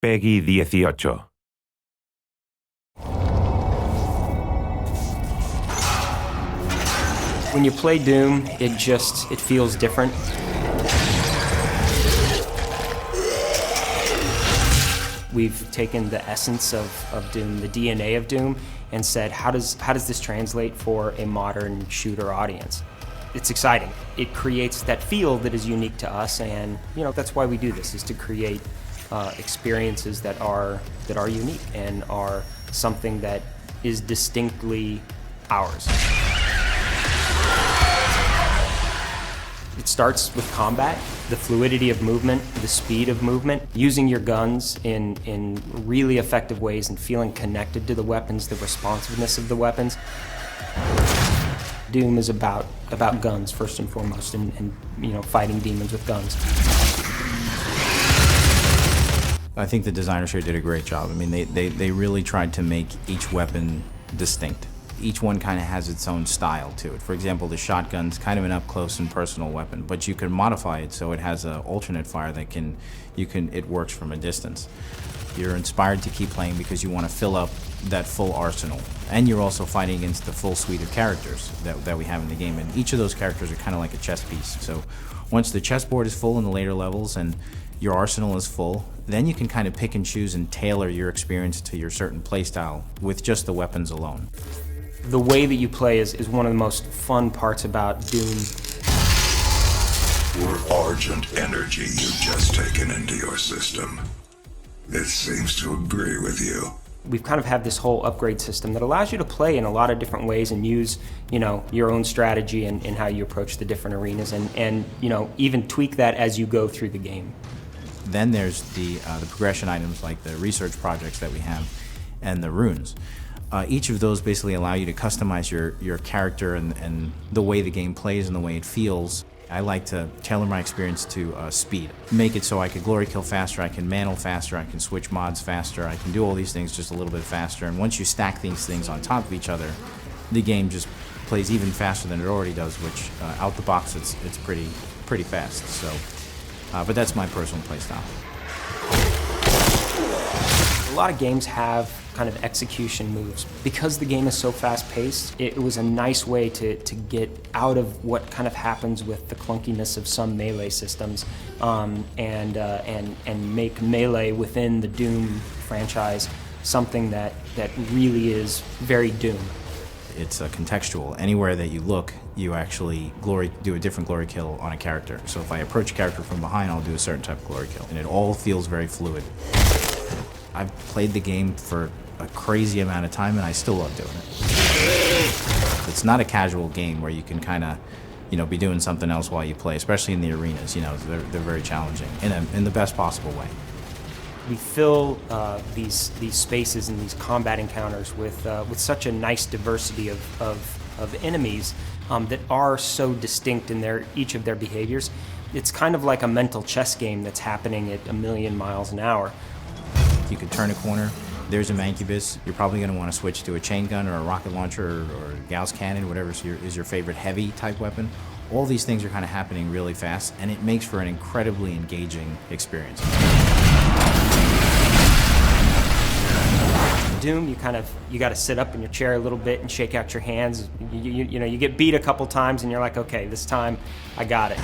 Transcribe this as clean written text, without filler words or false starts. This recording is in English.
PEGI 18. When you play Doom, it feels different. We've taken the essence of Doom, the DNA of Doom, and said, how does this translate for a modern shooter audience? It's exciting. It creates that feel that is unique to us, and that's why we do this, is to create experiences that are unique and are something that is distinctly ours. It starts with combat, the fluidity of movement, the speed of movement, using your guns in really effective ways and feeling connected to the weapons, the responsiveness of the weapons. Doom is about guns first and foremost, and fighting demons with guns. I think the designers here did a great job. I mean, they really tried to make each weapon distinct. Each one kind of has its own style to it. For example, the shotgun's kind of an up-close and personal weapon, but you can modify it so it has an alternate fire that it works from a distance. You're inspired to keep playing because you want to fill up that full arsenal. And you're also fighting against the full suite of characters that we have in the game. And each of those characters are kind of like a chess piece. So once the chessboard is full in the later levels and your arsenal is full, then you can kind of pick and choose and tailor your experience to your certain playstyle with just the weapons alone. The way that you play is one of the most fun parts about Doom. Your Argent energy you've just taken into your system. It seems to agree with you. We've kind of had this whole upgrade system that allows you to play in a lot of different ways and use, your own strategy and how you approach the different arenas, and even tweak that as you go through the game. Then there's the progression items like the research projects that we have and the runes. Each of those basically allow you to customize your character and the way the game plays and the way it feels. I like to tailor my experience to speed. Make it so I can glory kill faster, I can mantle faster, I can switch mods faster, I can do all these things just a little bit faster. And once you stack these things on top of each other, the game just plays even faster than it already does, which out the box it's pretty fast. So, but that's my personal playstyle. A lot of games have kind of execution moves. Because the game is so fast-paced, it was a nice way to get out of what kind of happens with the clunkiness of some melee systems, and make melee within the Doom franchise something that really is very Doom. It's contextual. Anywhere that you look, you actually do a different glory kill on a character. So if I approach a character from behind, I'll do a certain type of glory kill, and it all feels very fluid. I've played the game for a crazy amount of time, and I still love doing it. It's not a casual game where you can kind of, be doing something else while you play, especially in the arenas. They're very challenging in the best possible way. We fill these spaces and these combat encounters with such a nice diversity of enemies that are so distinct in each of their behaviors. It's kind of like a mental chess game that's happening at 1,000,000 miles an hour. You could turn a corner, there's a Mancubus, you're probably going to want to switch to a chain gun or a rocket launcher or a Gauss cannon, whatever is your favorite heavy type weapon. All these things are kind of happening really fast, and it makes for an incredibly engaging experience. Doom, you got to sit up in your chair a little bit and shake out your hands. You get beat a couple times and you're like, okay, this time I got it.